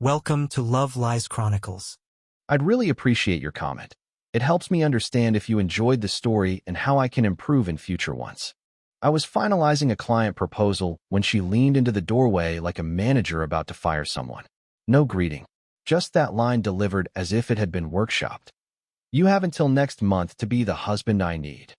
Welcome to Love Lies Chronicles. I'd really appreciate your comment. It helps me understand if you enjoyed the story and how I can improve in future ones. I was finalizing a client proposal when she leaned into the doorway like a manager about to fire someone. No greeting, just that line delivered as if it had been workshopped. You have until next month to be the husband I need.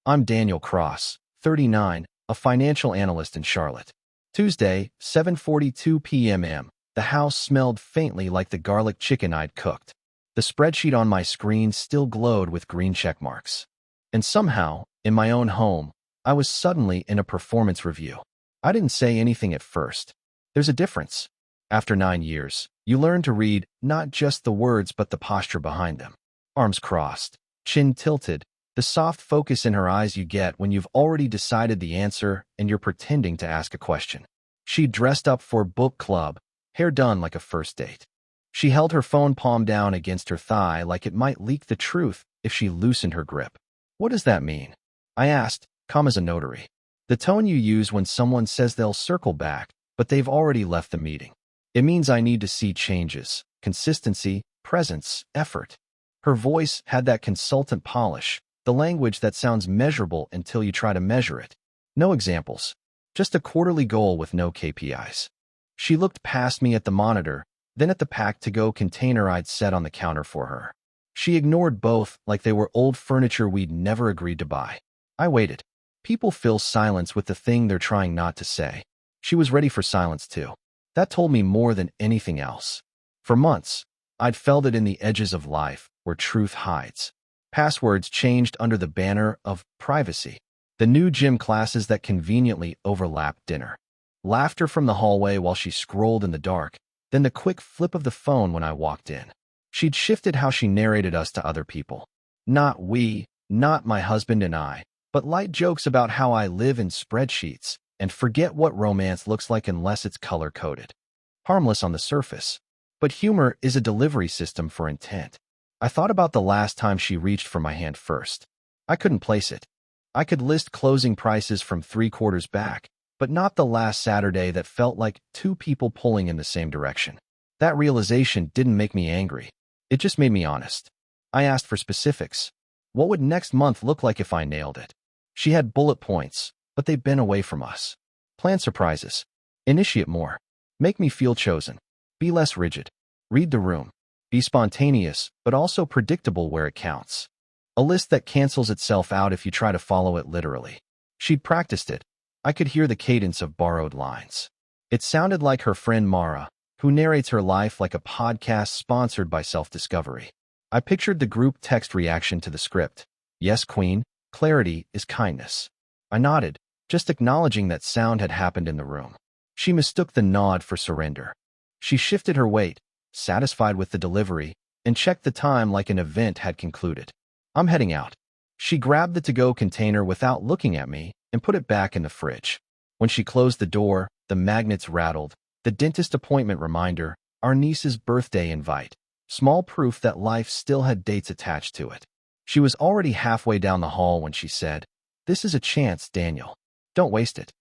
I'm Daniel Cross, 39, a financial analyst in Charlotte. Tuesday, 7:42 p.m. The house smelled faintly like the garlic chicken I'd cooked. The spreadsheet on my screen still glowed with green check marks. And somehow, in my own home, I was suddenly in a performance review. I didn't say anything at first. There's a difference. After 9 years, you learn to read not just the words but the posture behind them. Arms crossed, chin tilted, the soft focus in her eyes you get when you've already decided the answer and you're pretending to ask a question. She dressed up for book club, hair done like a first date. She held her phone palm down against her thigh like it might leak the truth if she loosened her grip. What does that mean? I asked, calm as a notary. The tone you use when someone says they'll circle back, but they've already left the meeting. It means I need to see changes, consistency, presence, effort. Her voice had that consultant polish, the language that sounds measurable until you try to measure it. No examples, just a quarterly goal with no KPIs. She looked past me at the monitor, then at the pack-to-go container I'd set on the counter for her. She ignored both like they were old furniture we'd never agreed to buy. I waited. People fill silence with the thing they're trying not to say. She was ready for silence too. That told me more than anything else. For months, I'd felt it in the edges of life where truth hides. Passwords changed under the banner of privacy. The new gym classes that conveniently overlapped dinner. Laughter from the hallway while she scrolled in the dark, then the quick flip of the phone when I walked in. She'd shifted how she narrated us to other people. Not we, not my husband and I, but light jokes about how I live in spreadsheets and forget what romance looks like unless it's color-coded. Harmless on the surface, but humor is a delivery system for intent. I thought about the last time she reached for my hand first. I couldn't place it. I could list closing prices from 3 quarters back, but not the last Saturday that felt like two people pulling in the same direction. That realization didn't make me angry. It just made me honest. I asked for specifics. What would next month look like if I nailed it? She had bullet points, but they've been away from us. Plan surprises. Initiate more. Make me feel chosen. Be less rigid. Read the room. Be spontaneous, but also predictable where it counts. A list that cancels itself out if you try to follow it literally. She'd practiced it. I could hear the cadence of borrowed lines. It sounded like her friend Mara, who narrates her life like a podcast sponsored by self-discovery. I pictured the group text reaction to the script. Yes, Queen, clarity is kindness. I nodded, just acknowledging that sound had happened in the room. She mistook the nod for surrender. She shifted her weight, satisfied with the delivery, and checked the time like an event had concluded. I'm heading out. She grabbed the to-go container without looking at me and put it back in the fridge. When she closed the door, the magnets rattled. The dentist appointment reminder, our niece's birthday invite. Small proof that life still had dates attached to it. She was already halfway down the hall when she said, "This is a chance, Daniel. Don't waste it."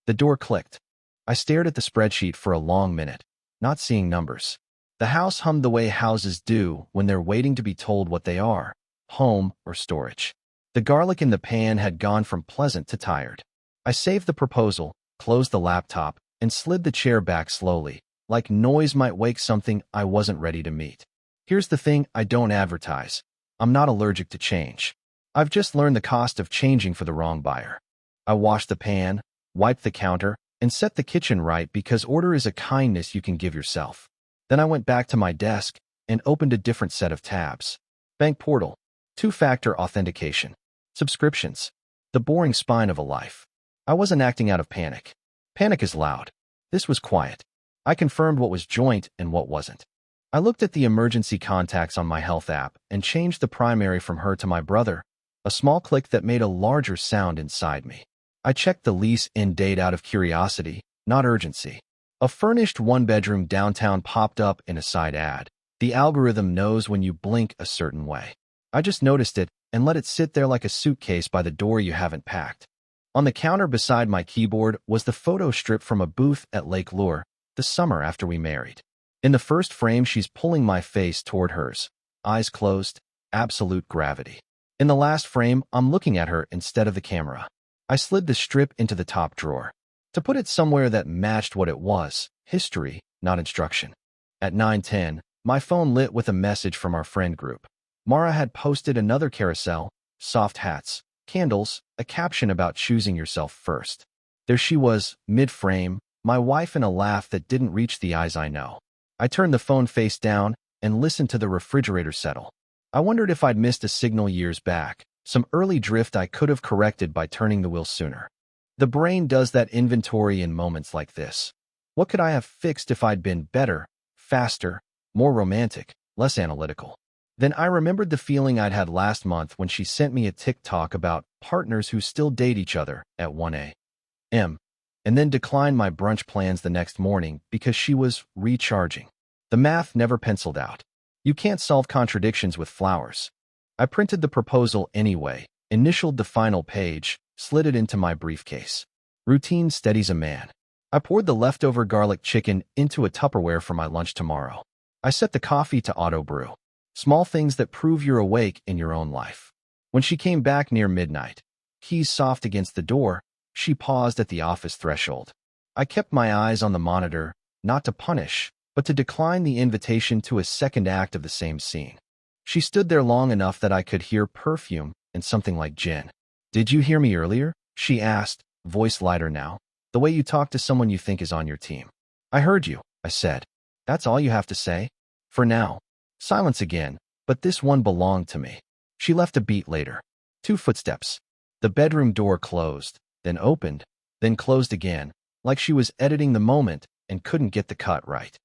The door clicked. I stared at the spreadsheet for a long minute, not seeing numbers. The house hummed the way houses do when they're waiting to be told what they are, home or storage. The garlic in the pan had gone from pleasant to tired. I saved the proposal, closed the laptop, and slid the chair back slowly, like noise might wake something I wasn't ready to meet. Here's the thing I don't advertise. I'm not allergic to change. I've just learned the cost of changing for the wrong buyer. I washed the pan, wiped the counter, and set the kitchen right because order is a kindness you can give yourself. Then I went back to my desk and opened a different set of tabs. Bank portal, 2-factor authentication. Subscriptions. The boring spine of a life. I wasn't acting out of panic. Panic is loud. This was quiet. I confirmed what was joint and what wasn't. I looked at the emergency contacts on my health app and changed the primary from her to my brother, a small click that made a larger sound inside me. I checked the lease end date out of curiosity, not urgency. A furnished 1-bedroom downtown popped up in a side ad. The algorithm knows when you blink a certain way. I just noticed it and let it sit there like a suitcase by the door you haven't packed. On the counter beside my keyboard was the photo strip from a booth at Lake Lure, the summer after we married. In the first frame, she's pulling my face toward hers, eyes closed, absolute gravity. In the last frame, I'm looking at her instead of the camera. I slid the strip into the top drawer to put it somewhere that matched what it was, history, not instruction. At 9:10, my phone lit with a message from our friend group. Mara had posted another carousel, soft hats, candles, a caption about choosing yourself first. There she was, mid-frame, my wife, in a laugh that didn't reach the eyes I know. I turned the phone face down and listened to the refrigerator settle. I wondered if I'd missed a signal years back, some early drift I could have corrected by turning the wheel sooner. The brain does that inventory in moments like this. What could I have fixed if I'd been better, faster, more romantic, less analytical? Then I remembered the feeling I'd had last month when she sent me a TikTok about partners who still date each other at 1 a.m. and then declined my brunch plans the next morning because she was recharging. The math never penciled out. You can't solve contradictions with flowers. I printed the proposal anyway, initialed the final page, slid it into my briefcase. Routine steadies a man. I poured the leftover garlic chicken into a Tupperware for my lunch tomorrow. I set the coffee to auto brew. Small things that prove you're awake in your own life. When she came back near midnight, keys soft against the door, she paused at the office threshold. I kept my eyes on the monitor, not to punish, but to decline the invitation to a second act of the same scene. She stood there long enough that I could hear perfume and something like gin. "Did you hear me earlier?" she asked, voice lighter now. "The way you talk to someone you think is on your team." "I heard you," I said. "That's all you have to say?" "For now." Silence again, but this one belonged to me. She left a beat later. 2 footsteps. The bedroom door closed, then opened, then closed again, like she was editing the moment and couldn't get the cut right.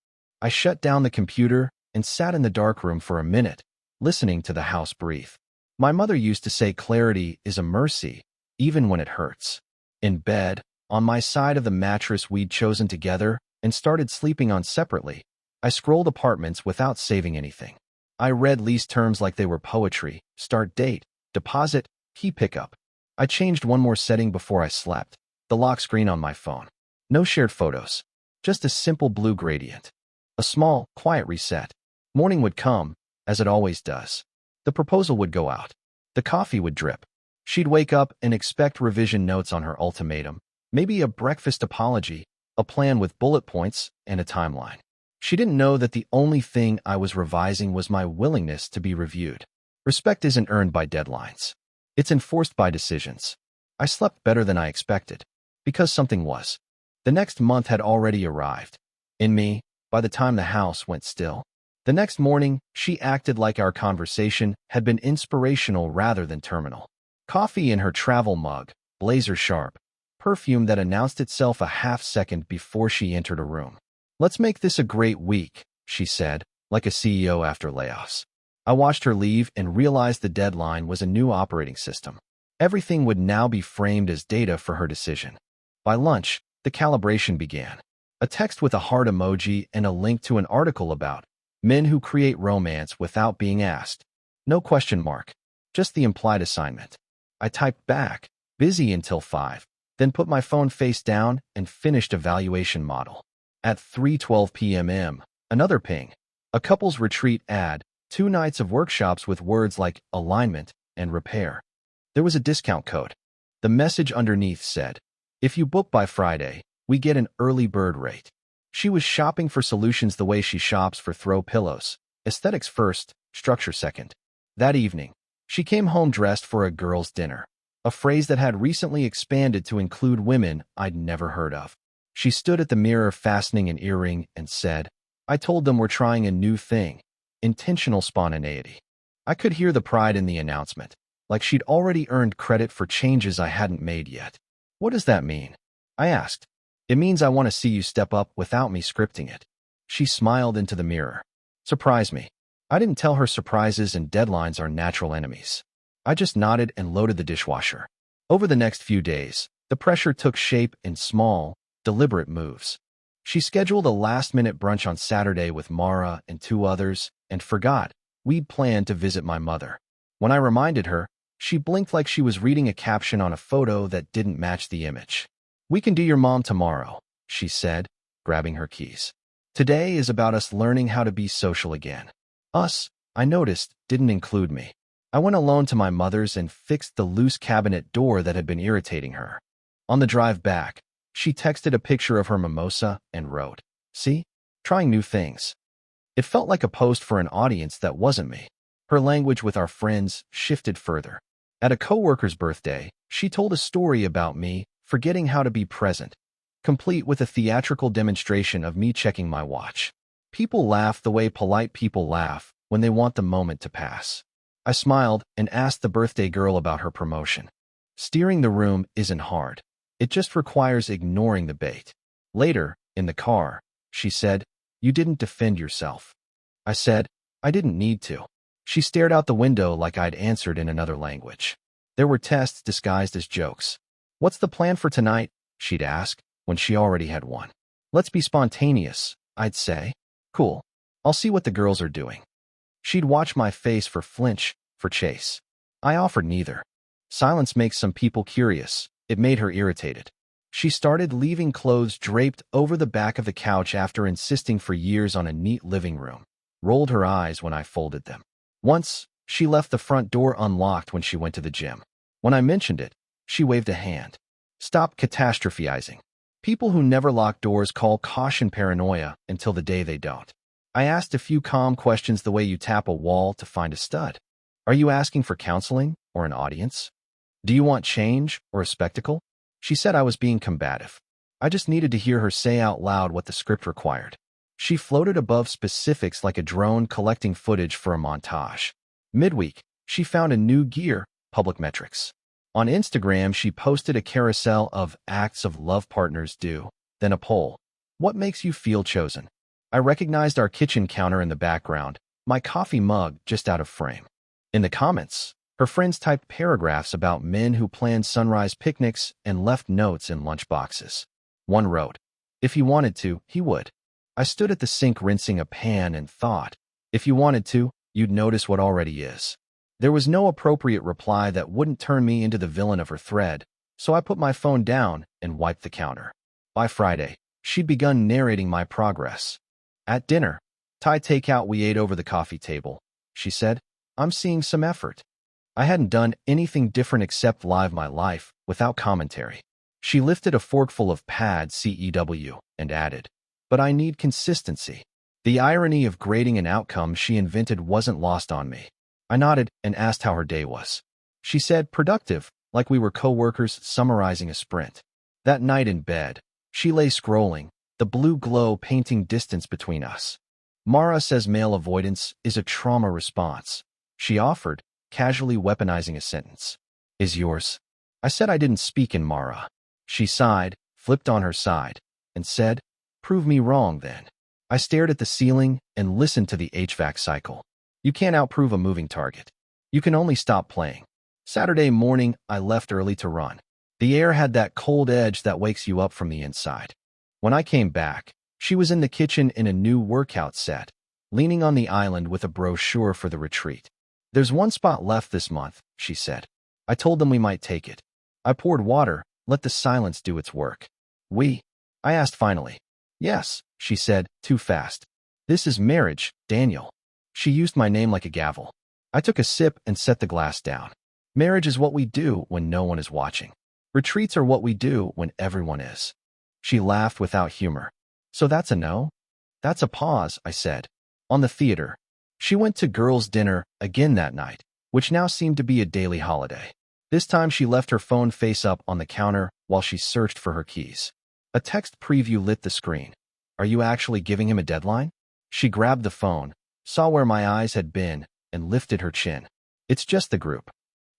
I shut down the computer and sat in the dark room for a minute, listening to the house breathe. My mother used to say clarity is a mercy, even when it hurts. In bed, on my side of the mattress we'd chosen together and started sleeping on separately, I scrolled apartments without saving anything. I read lease terms like they were poetry: start date, deposit, key pickup. I changed one more setting before I slept, the lock screen on my phone. No shared photos, just a simple blue gradient. A small, quiet reset. Morning would come, as it always does. The proposal would go out. The coffee would drip. She'd wake up and expect revision notes on her ultimatum, maybe a breakfast apology, a plan with bullet points, and a timeline. She didn't know that the only thing I was revising was my willingness to be reviewed. Respect isn't earned by deadlines. It's enforced by decisions. I slept better than I expected, because something was. The next month had already arrived. In me, by the time the house went still. The next morning, she acted like our conversation had been inspirational rather than terminal. Coffee in her travel mug, blazer sharp, perfume that announced itself a half-second before she entered a room. "Let's make this a great week," she said, like a CEO after layoffs. I watched her leave and realized the deadline was a new operating system. Everything would now be framed as data for her decision. By lunch, the calibration began. A text with a heart emoji and a link to an article about men who create romance without being asked. No question mark, just the implied assignment. I typed back, busy until 5, then put my phone face down and finished evaluation model. At 3:12 p.m., another ping. A couples retreat ad, 2 nights of workshops with words like alignment and repair. There was a discount code. The message underneath said, "If you book by Friday, we get an early bird rate." She was shopping for solutions the way she shops for throw pillows. Aesthetics first, structure second. That evening, she came home dressed for a girls' dinner, a phrase that had recently expanded to include women I'd never heard of. She stood at the mirror fastening an earring and said, "I told them we're trying a new thing, intentional spontaneity." I could hear the pride in the announcement, like she'd already earned credit for changes I hadn't made yet. "What does that mean?" I asked. "It means I want to see you step up without me scripting it." She smiled into the mirror. Surprise me. I didn't tell her surprises and deadlines are natural enemies. I just nodded and loaded the dishwasher. Over the next few days, the pressure took shape in small, deliberate moves. She scheduled a last-minute brunch on Saturday with Mara and 2 others and forgot we'd planned to visit my mother. When I reminded her, she blinked like she was reading a caption on a photo that didn't match the image. "We can do your mom tomorrow," she said, grabbing her keys. Today is about us learning how to be social again. Us, I noticed, didn't include me. I went alone to my mother's and fixed the loose cabinet door that had been irritating her. On the drive back, she texted a picture of her mimosa and wrote, "See? Trying new things." It felt like a post for an audience that wasn't me. Her language with our friends shifted further. At a coworker's birthday, she told a story about me forgetting how to be present, complete with a theatrical demonstration of me checking my watch. People laugh the way polite people laugh when they want the moment to pass. I smiled and asked the birthday girl about her promotion. Steering the room isn't hard. It just requires ignoring the bait. Later, in the car, she said, "You didn't defend yourself." I said, "I didn't need to." She stared out the window like I'd answered in another language. There were tests disguised as jokes. "What's the plan for tonight?" she'd ask, when she already had one. "Let's be spontaneous," I'd say. "Cool. I'll see what the girls are doing." She'd watch my face for flinch, for chase. I offered neither. Silence makes some people curious. It made her irritated. She started leaving clothes draped over the back of the couch after insisting for years on a neat living room. Rolled her eyes when I folded them. Once, she left the front door unlocked when she went to the gym. When I mentioned it, she waved a hand. "Stop catastrophizing. People who never lock doors call caution paranoia until the day they don't." I asked a few calm questions the way you tap a wall to find a stud. "Are you asking for counseling or an audience? Do you want change or a spectacle?" She said I was being combative. I just needed to hear her say out loud what the script required. She floated above specifics like a drone collecting footage for a montage. Midweek, she found a new gear, public metrics. On Instagram, she posted a carousel of acts of love partners do, then a poll. "What makes you feel chosen?" I recognized our kitchen counter in the background, my coffee mug just out of frame. In the comments, her friends typed paragraphs about men who planned sunrise picnics and left notes in lunchboxes. One wrote, "If he wanted to, he would." I stood at the sink rinsing a pan and thought, if you wanted to, you'd notice what already is. There was no appropriate reply that wouldn't turn me into the villain of her thread, so I put my phone down and wiped the counter. By Friday, she'd begun narrating my progress. At dinner, Thai takeout we ate over the coffee table, she said, "I'm seeing some effort." I hadn't done anything different except live my life, without commentary. She lifted a forkful of pad CEW and added, "But I need consistency." The irony of grading an outcome she invented wasn't lost on me. I nodded and asked how her day was. She said, "Productive," like we were co-workers summarizing a sprint. That night in bed, she lay scrolling, the blue glow painting distance between us. "Mara says male avoidance is a trauma response," she offered, casually weaponizing a sentence. "Is yours?" I said I didn't speak in Mara. She sighed, flipped on her side, and said, "Prove me wrong, then." I stared at the ceiling and listened to the HVAC cycle. You can't outprove a moving target. You can only stop playing. Saturday morning, I left early to run. The air had that cold edge that wakes you up from the inside. When I came back, she was in the kitchen in a new workout set, leaning on the island with a brochure for the retreat. "There's one spot left this month," she said. I told them we might take it. I poured water, let the silence do its work. "We?" I asked finally. "Yes," she said, too fast. "This is marriage, Daniel." She used my name like a gavel. I took a sip and set the glass down. Marriage is what we do when no one is watching. Retreats are what we do when everyone is. She laughed without humor. "So that's a no?" "That's a pause," I said. On the theater. She went to girls' dinner again that night, which now seemed to be a daily holiday. This time she left her phone face up on the counter while she searched for her keys. A text preview lit the screen. "Are you actually giving him a deadline?" She grabbed the phone, saw where my eyes had been, and lifted her chin. "It's just the group."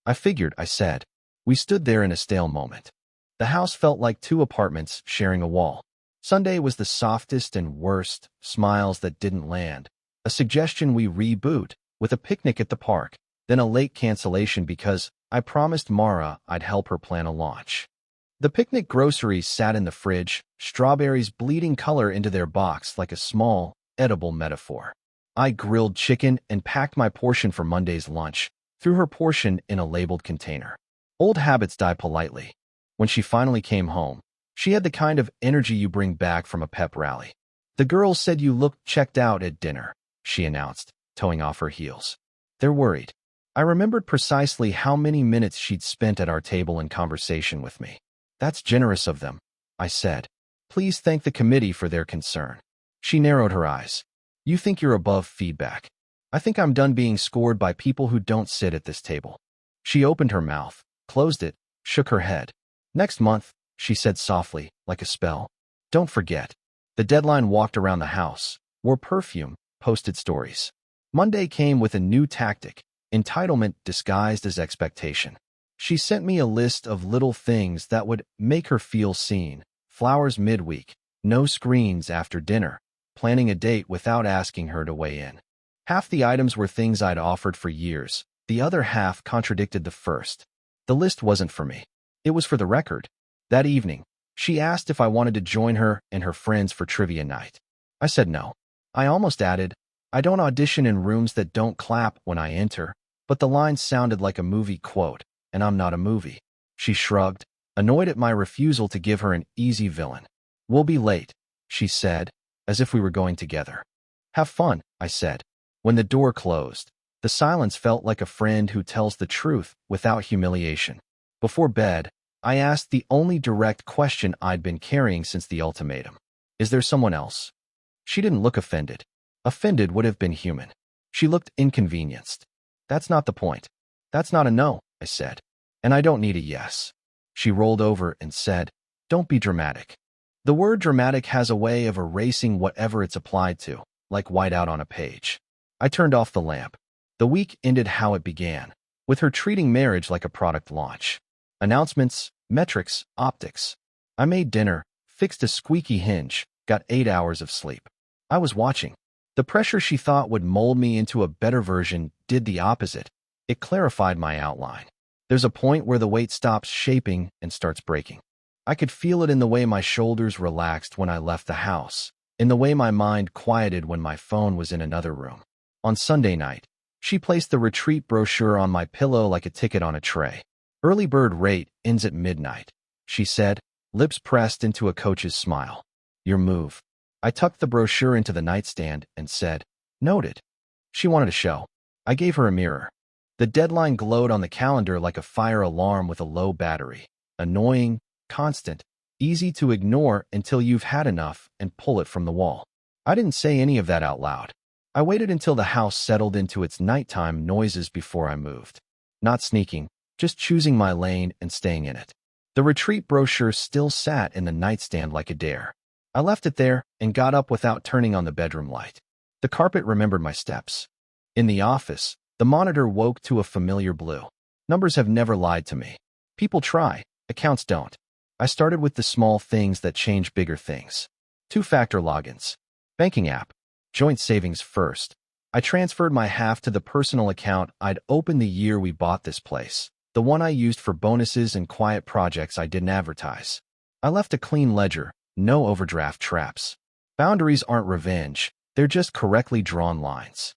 "I figured," I said. We stood there in a stale moment. The house felt like two apartments sharing a wall. Sunday was the softest and worst, smiles that didn't land. A suggestion we reboot, with a picnic at the park, then a late cancellation because I promised Mara I'd help her plan a launch. The picnic groceries sat in the fridge, strawberries bleeding color into their box like a small, edible metaphor. I grilled chicken and packed my portion for Monday's lunch, threw her portion in a labeled container. Old habits die politely. When she finally came home, she had the kind of energy you bring back from a pep rally. "The girls said you looked checked out at dinner," she announced, toeing off her heels. "They're worried." I remembered precisely how many minutes she'd spent at our table in conversation with me. "That's generous of them," I said. "Please thank the committee for their concern." She narrowed her eyes. "You think you're above feedback. I think I'm done being scored by people who don't sit at this table." She opened her mouth, closed it, shook her head. "Next month," she said softly, like a spell. "Don't forget." The deadline walked around the house, wore perfume, posted stories. Monday came with a new tactic, entitlement disguised as expectation. She sent me a list of little things that would make her feel seen. Flowers midweek, no screens after dinner, planning a date without asking her to weigh in. Half the items were things I'd offered for years. The other half contradicted the first. The list wasn't for me. It was for the record. That evening, she asked if I wanted to join her and her friends for trivia night. I said no. I almost added, "I don't audition in rooms that don't clap when I enter," but the line sounded like a movie quote, and I'm not a movie. She shrugged, annoyed at my refusal to give her an easy villain. "We'll be late," she said, as if we were going together. "Have fun," I said. When the door closed, the silence felt like a friend who tells the truth without humiliation. Before bed, I asked the only direct question I'd been carrying since the ultimatum. "Is there someone else?" She didn't look offended. Offended would have been human. She looked inconvenienced. "That's not the point. That's not a no," I said. "And I don't need a yes." She rolled over and said, "Don't be dramatic." The word dramatic has a way of erasing whatever it's applied to, like whiteout on a page. I turned off the lamp. The week ended how it began, with her treating marriage like a product launch. Announcements, metrics, optics. I made dinner, fixed a squeaky hinge, got 8 hours of sleep. I was watching. The pressure she thought would mold me into a better version did the opposite. It clarified my outline. There's a point where the weight stops shaping and starts breaking. I could feel it in the way my shoulders relaxed when I left the house, in the way my mind quieted when my phone was in another room. On Sunday night, she placed the retreat brochure on my pillow like a ticket on a tray. "Early bird rate ends at midnight," she said, lips pressed into a coach's smile. "Your move." I tucked the brochure into the nightstand and said, "Noted." She wanted a show. I gave her a mirror. The deadline glowed on the calendar like a fire alarm with a low battery. Annoying, constant, easy to ignore until you've had enough and pull it from the wall. I didn't say any of that out loud. I waited until the house settled into its nighttime noises before I moved. Not sneaking, just choosing my lane and staying in it. The retreat brochure still sat in the nightstand like a dare. I left it there and got up without turning on the bedroom light. The carpet remembered my steps. In the office, the monitor woke to a familiar blue. Numbers have never lied to me. People try, accounts don't. I started with the small things that change bigger things. 2-factor logins. Banking app. Joint savings first. I transferred my half to the personal account I'd opened the year we bought this place, the one I used for bonuses and quiet projects I didn't advertise. I left a clean ledger, no overdraft traps. Boundaries aren't revenge, they're just correctly drawn lines.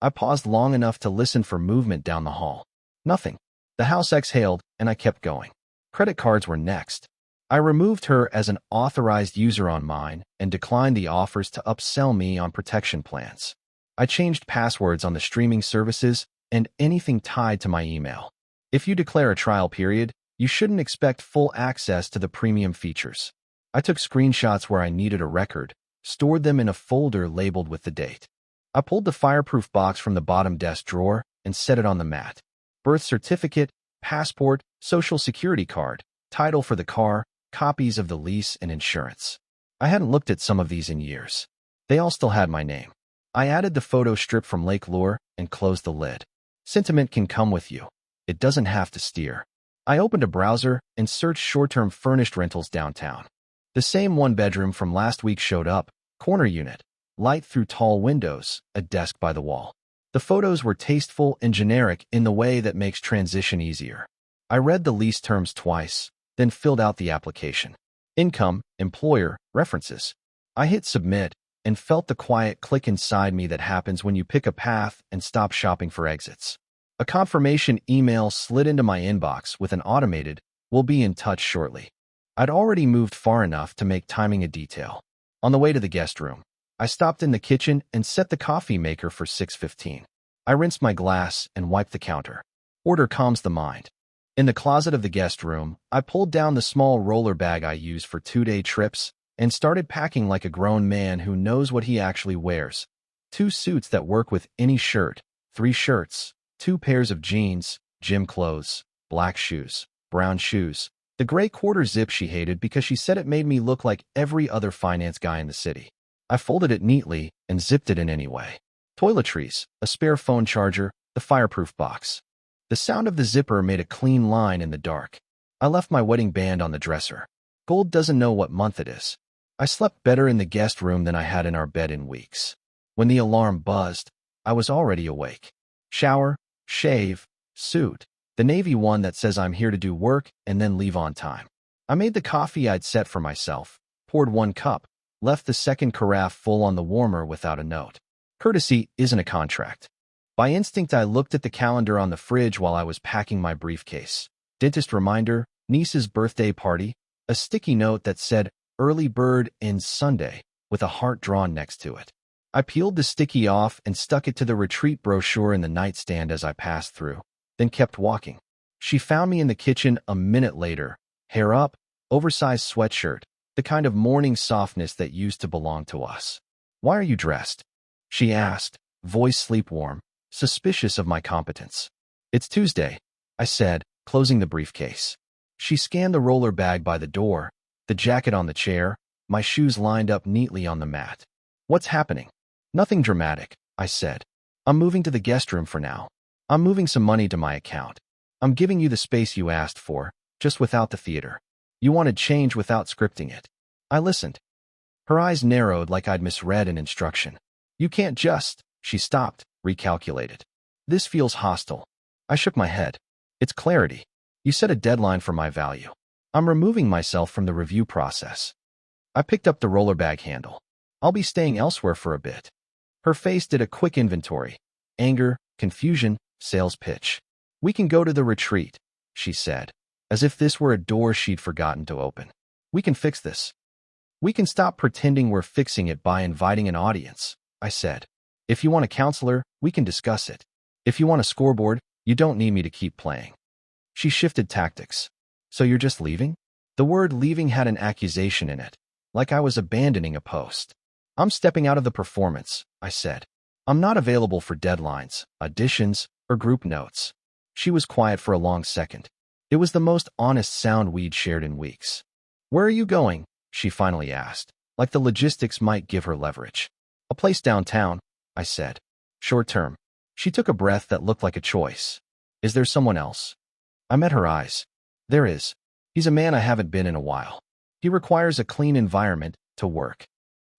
I paused long enough to listen for movement down the hall. Nothing. The house exhaled, and I kept going. Credit cards were next. I removed her as an authorized user on mine and declined the offers to upsell me on protection plans. I changed passwords on the streaming services and anything tied to my email. If you declare a trial period, you shouldn't expect full access to the premium features. I took screenshots where I needed a record, stored them in a folder labeled with the date. I pulled the fireproof box from the bottom desk drawer and set it on the mat. Birth certificate, passport, social security card, title for the car, copies of the lease and insurance. I hadn't looked at some of these in years. They all still had my name. I added the photo strip from Lake Lure and closed the lid. Sentiment can come with you. It doesn't have to steer. I opened a browser and searched short-term furnished rentals downtown. The same one-bedroom from last week showed up, corner unit, light through tall windows, a desk by the wall. The photos were tasteful and generic in the way that makes transition easier. I read the lease terms twice, then filled out the application. Income, employer, references. I hit submit and felt the quiet click inside me that happens when you pick a path and stop shopping for exits. A confirmation email slid into my inbox with an automated, "We'll be in touch shortly." I'd already moved far enough to make timing a detail. On the way to the guest room, I stopped in the kitchen and set the coffee maker for 6:15. I rinsed my glass and wiped the counter. Order calms the mind. In the closet of the guest room, I pulled down the small roller bag I use for 2-day trips and started packing like a grown man who knows what he actually wears. 2 suits that work with any shirt, 3 shirts, 2 pairs of jeans, gym clothes, black shoes, brown shoes, the gray quarter zip she hated because she said it made me look like every other finance guy in the city. I folded it neatly and zipped it in anyway. Toiletries, a spare phone charger, the fireproof box. The sound of the zipper made a clean line in the dark. I left my wedding band on the dresser. Gold doesn't know what month it is. I slept better in the guest room than I had in our bed in weeks. When the alarm buzzed, I was already awake. Shower, shave, suit. The navy one that says I'm here to do work and then leave on time. I made the coffee I'd set for myself, poured 1 cup, left the second carafe full on the warmer without a note. Courtesy isn't a contract. By instinct, I looked at the calendar on the fridge while I was packing my briefcase. Dentist reminder, niece's birthday party, a sticky note that said, "Early bird ends Sunday," with a heart drawn next to it. I peeled the sticky off and stuck it to the retreat brochure in the nightstand as I passed through, then kept walking. She found me in the kitchen a minute later, hair up, oversized sweatshirt, the kind of morning softness that used to belong to us. "Why are you dressed?" she asked, voice sleep-warm, suspicious of my competence. "It's Tuesday," I said, closing the briefcase. She scanned the roller bag by the door, the jacket on the chair, my shoes lined up neatly on the mat. "What's happening?" "Nothing dramatic," I said. "I'm moving to the guest room for now. I'm moving some money to my account. I'm giving you the space you asked for, just without the theater. You wanted change without scripting it." I listened. Her eyes narrowed like I'd misread an instruction. "You can't just..." She stopped, recalculated. "This feels hostile." I shook my head. "It's clarity. You set a deadline for my value. I'm removing myself from the review process." I picked up the roller bag handle. "I'll be staying elsewhere for a bit." Her face did a quick inventory. Anger, confusion, sales pitch. "We can go to the retreat," she said, as if this were a door she'd forgotten to open. "We can fix this. We can stop pretending we're fixing it by inviting an audience," I said. "If you want a counselor, we can discuss it. If you want a scoreboard, you don't need me to keep playing." She shifted tactics. "So you're just leaving?" The word leaving had an accusation in it, like I was abandoning a post. "I'm stepping out of the performance," I said. "I'm not available for deadlines, auditions, or group notes." She was quiet for a long second. It was the most honest sound we'd shared in weeks. "Where are you going?" she finally asked, like the logistics might give her leverage. "A place downtown," I said. "Short term." She took a breath that looked like a choice. "Is there someone else?" I met her eyes. "There is. He's a man I haven't been in a while. He requires a clean environment to work."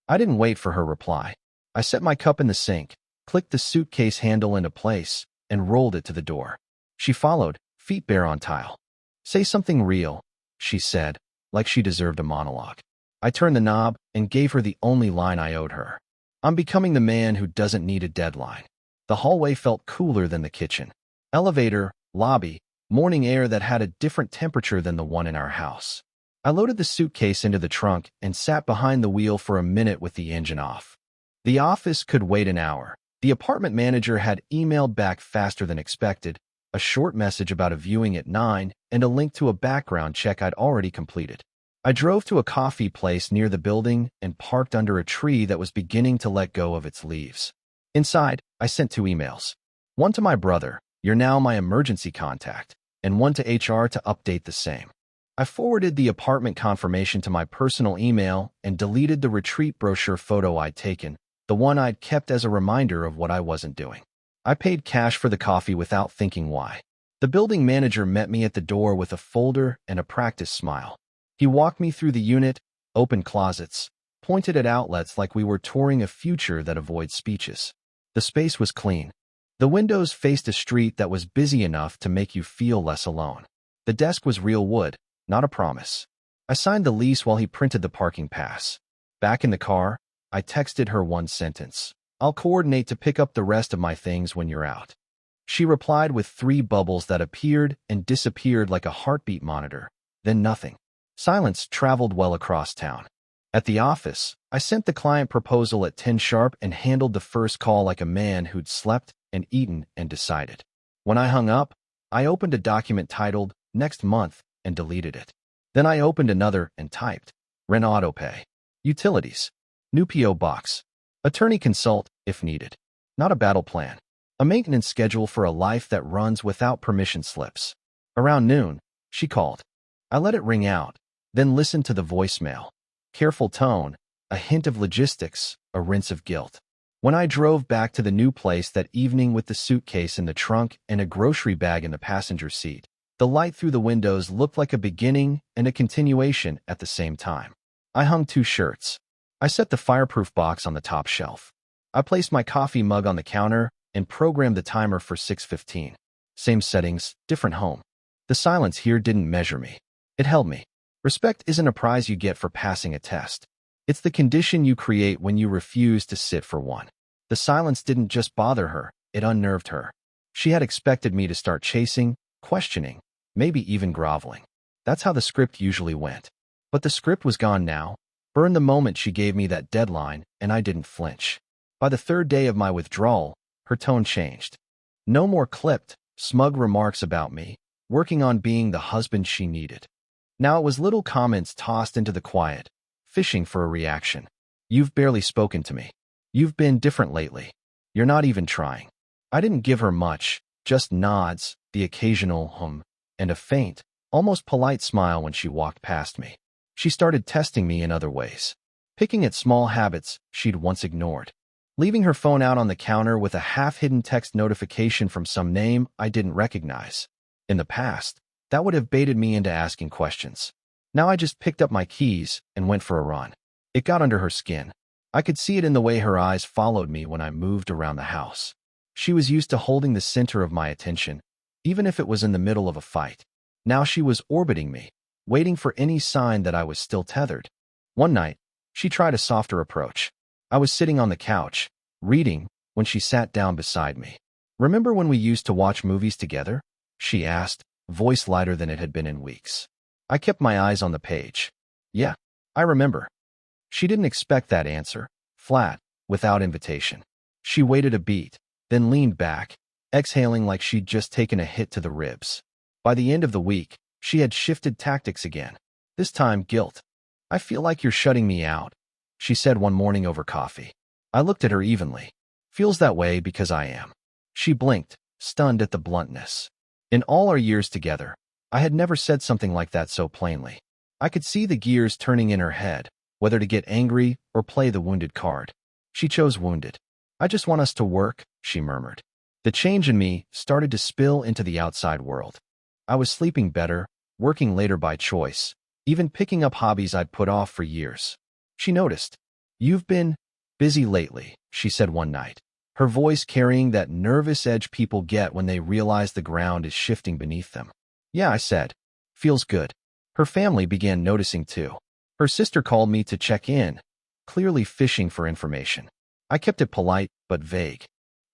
I didn't wait for her reply. I set my cup in the sink, clicked the suitcase handle into place, and rolled it to the door. She followed, feet bare on tile. "Say something real," she said, like she deserved a monologue. I turned the knob and gave her the only line I owed her. "I'm becoming the man who doesn't need a deadline." The hallway felt cooler than the kitchen. Elevator, lobby, morning air that had a different temperature than the one in our house. I loaded the suitcase into the trunk and sat behind the wheel for a minute with the engine off. The office could wait an hour. The apartment manager had emailed back faster than expected, a short message about a viewing at 9 and a link to a background check I'd already completed. I drove to a coffee place near the building and parked under a tree that was beginning to let go of its leaves. Inside, I sent 2 emails. One to my brother, "You're now my emergency contact," and one to HR to update the same. I forwarded the apartment confirmation to my personal email and deleted the retreat brochure photo I'd taken, the one I'd kept as a reminder of what I wasn't doing. I paid cash for the coffee without thinking why. The building manager met me at the door with a folder and a practiced smile. He walked me through the unit, opened closets, pointed at outlets like we were touring a future that avoids speeches. The space was clean. The windows faced a street that was busy enough to make you feel less alone. The desk was real wood, not a promise. I signed the lease while he printed the parking pass. Back in the car, I texted her one sentence. "I'll coordinate to pick up the rest of my things when you're out." She replied with 3 bubbles that appeared and disappeared like a heartbeat monitor, then nothing. Silence traveled well across town. At the office, I sent the client proposal at 10 sharp and handled the first call like a man who'd slept and eaten and decided. When I hung up, I opened a document titled Next Month and deleted it. Then I opened another and typed Rent Autopay, Utilities, New P.O. Box, Attorney Consult if needed. Not a battle plan. A maintenance schedule for a life that runs without permission slips. Around noon, she called. I let it ring out, then listened to the voicemail. Careful tone, a hint of logistics, a rinse of guilt. When I drove back to the new place that evening with the suitcase in the trunk and a grocery bag in the passenger seat, the light through the windows looked like a beginning and a continuation at the same time. I hung 2 shirts. I set the fireproof box on the top shelf. I placed my coffee mug on the counter and programmed the timer for 6:15. Same settings, different home. The silence here didn't measure me. It held me. Respect isn't a prize you get for passing a test. It's the condition you create when you refuse to sit for one. The silence didn't just bother her, it unnerved her. She had expected me to start chasing, questioning, maybe even groveling. That's how the script usually went. But the script was gone now. Burned the moment she gave me that deadline, and I didn't flinch. By the 3rd day of my withdrawal, her tone changed. No more clipped, smug remarks about me, working on being the husband she needed. Now it was little comments tossed into the quiet, fishing for a reaction. You've barely spoken to me. You've been different lately. You're not even trying. I didn't give her much, just nods, the occasional and a faint, almost polite smile when she walked past me. She started testing me in other ways, picking at small habits she'd once ignored. Leaving her phone out on the counter with a half-hidden text notification from some name I didn't recognize. In the past, that would have baited me into asking questions. Now I just picked up my keys and went for a run. It got under her skin. I could see it in the way her eyes followed me when I moved around the house. She was used to holding the center of my attention, even if it was in the middle of a fight. Now she was orbiting me, waiting for any sign that I was still tethered. One night, she tried a softer approach. I was sitting on the couch, reading, when she sat down beside me. "Remember when we used to watch movies together?" she asked, voice lighter than it had been in weeks. I kept my eyes on the page. "Yeah, I remember." She didn't expect that answer, flat, without invitation. She waited a beat, then leaned back, exhaling like she'd just taken a hit to the ribs. By the end of the week, she had shifted tactics again. This time, guilt. "I feel like you're shutting me out," she said one morning over coffee. I looked at her evenly. "Feels that way because I am." She blinked, stunned at the bluntness. In all our years together, I had never said something like that so plainly. I could see the gears turning in her head, whether to get angry or play the wounded card. She chose wounded. "I just want us to work," she murmured. The change in me started to spill into the outside world. I was sleeping better, working later by choice, even picking up hobbies I'd put off for years. She noticed. "You've been busy lately," she said one night, her voice carrying that nervous edge people get when they realize the ground is shifting beneath them. "Yeah," I said. "Feels good." Her family began noticing too. Her sister called me to check in, clearly fishing for information. I kept it polite but vague.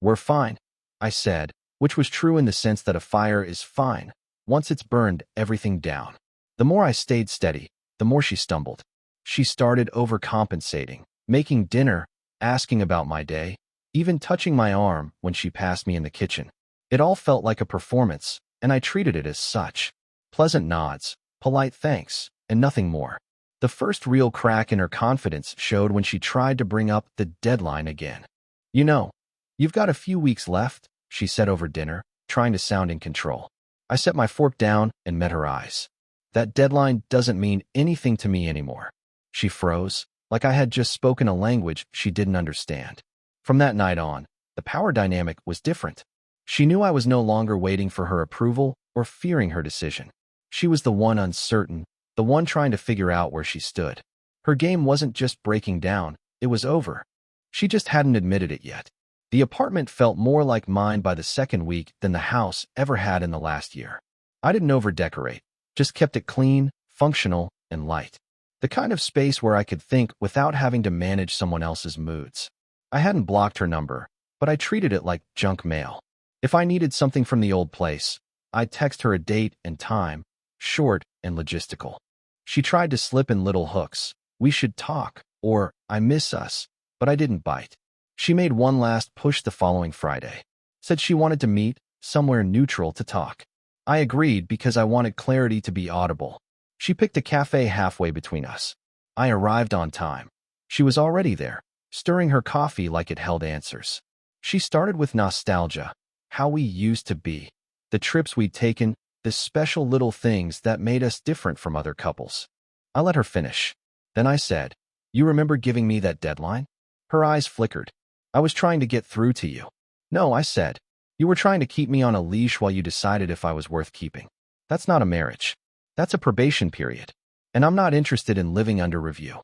"We're fine," I said, which was true in the sense that a fire is fine once it's burned everything down. The more I stayed steady, the more she stumbled. She started overcompensating, making dinner, asking about my day, even touching my arm when she passed me in the kitchen. It all felt like a performance, and I treated it as such. Pleasant nods, polite thanks, and nothing more. The first real crack in her confidence showed when she tried to bring up the deadline again. "You know, you've got a few weeks left," she said over dinner, trying to sound in control. I set my fork down and met her eyes. "That deadline doesn't mean anything to me anymore." She froze, like I had just spoken a language she didn't understand. From that night on, the power dynamic was different. She knew I was no longer waiting for her approval or fearing her decision. She was the one uncertain, the one trying to figure out where she stood. Her game wasn't just breaking down, it was over. She just hadn't admitted it yet. The apartment felt more like mine by the second week than the house ever had in the last year. I didn't over-decorate, just kept it clean, functional, and light. The kind of space where I could think without having to manage someone else's moods. I hadn't blocked her number, but I treated it like junk mail. If I needed something from the old place, I'd text her a date and time, short and logistical. She tried to slip in little hooks, "We should talk," or "I miss us," but I didn't bite. She made one last push the following Friday. Said she wanted to meet somewhere neutral to talk. I agreed because I wanted clarity to be audible. She picked a cafe halfway between us. I arrived on time. She was already there, stirring her coffee like it held answers. She started with nostalgia, how we used to be, the trips we'd taken, the special little things that made us different from other couples. I let her finish. Then I said, "You remember giving me that deadline?" Her eyes flickered. "I was trying to get through to you." "No," I said. "You were trying to keep me on a leash while you decided if I was worth keeping. That's not a marriage. That's a probation period. And I'm not interested in living under review."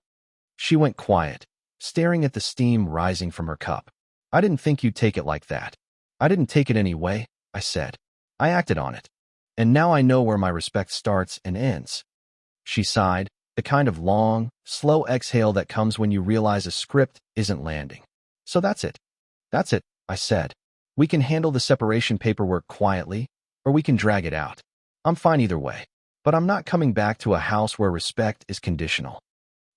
She went quiet, staring at the steam rising from her cup. "I didn't think you'd take it like that." "I didn't take it anyway," I said. "I acted on it. And now I know where my respect starts and ends." She sighed, the kind of long, slow exhale that comes when you realize a script isn't landing. "So that's it." "That's it," I said. "We can handle the separation paperwork quietly, or we can drag it out. I'm fine either way. But I'm not coming back to a house where respect is conditional."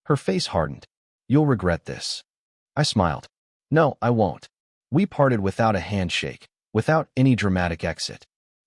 Her face hardened. "You'll regret this." I smiled. "No, I won't." We parted without a handshake, without any dramatic exit.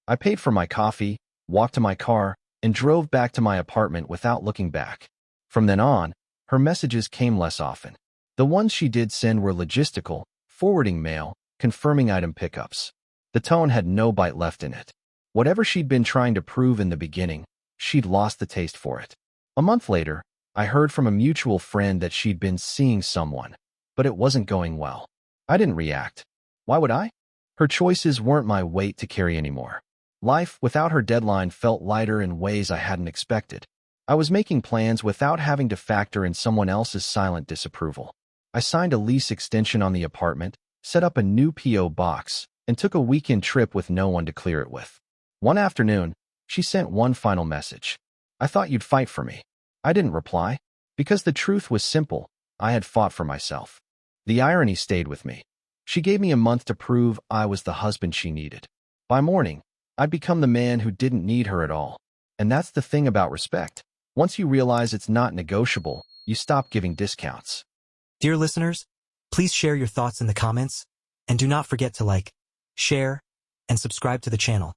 I paid for my coffee, walked to my car, and drove back to my apartment without looking back. From then on, her messages came less often. The ones she did send were logistical, forwarding mail, confirming item pickups. The tone had no bite left in it. Whatever she'd been trying to prove in the beginning, she'd lost the taste for it. A month later, I heard from a mutual friend that she'd been seeing someone, but it wasn't going well. I didn't react. Why would I? Her choices weren't my weight to carry anymore. Life without her deadline felt lighter in ways I hadn't expected. I was making plans without having to factor in someone else's silent disapproval. I signed a lease extension on the apartment, set up a new P.O. box, and took a weekend trip with no one to clear it with. One afternoon, she sent one final message. "I thought you'd fight for me." I didn't reply, because the truth was simple. I had fought for myself. The irony stayed with me. She gave me a month to prove I was the husband she needed. By morning, I'd become the man who didn't need her at all. And that's the thing about respect. Once you realize it's not negotiable, you stop giving discounts. Dear listeners, please share your thoughts in the comments, and do not forget to like, share, and subscribe to the channel.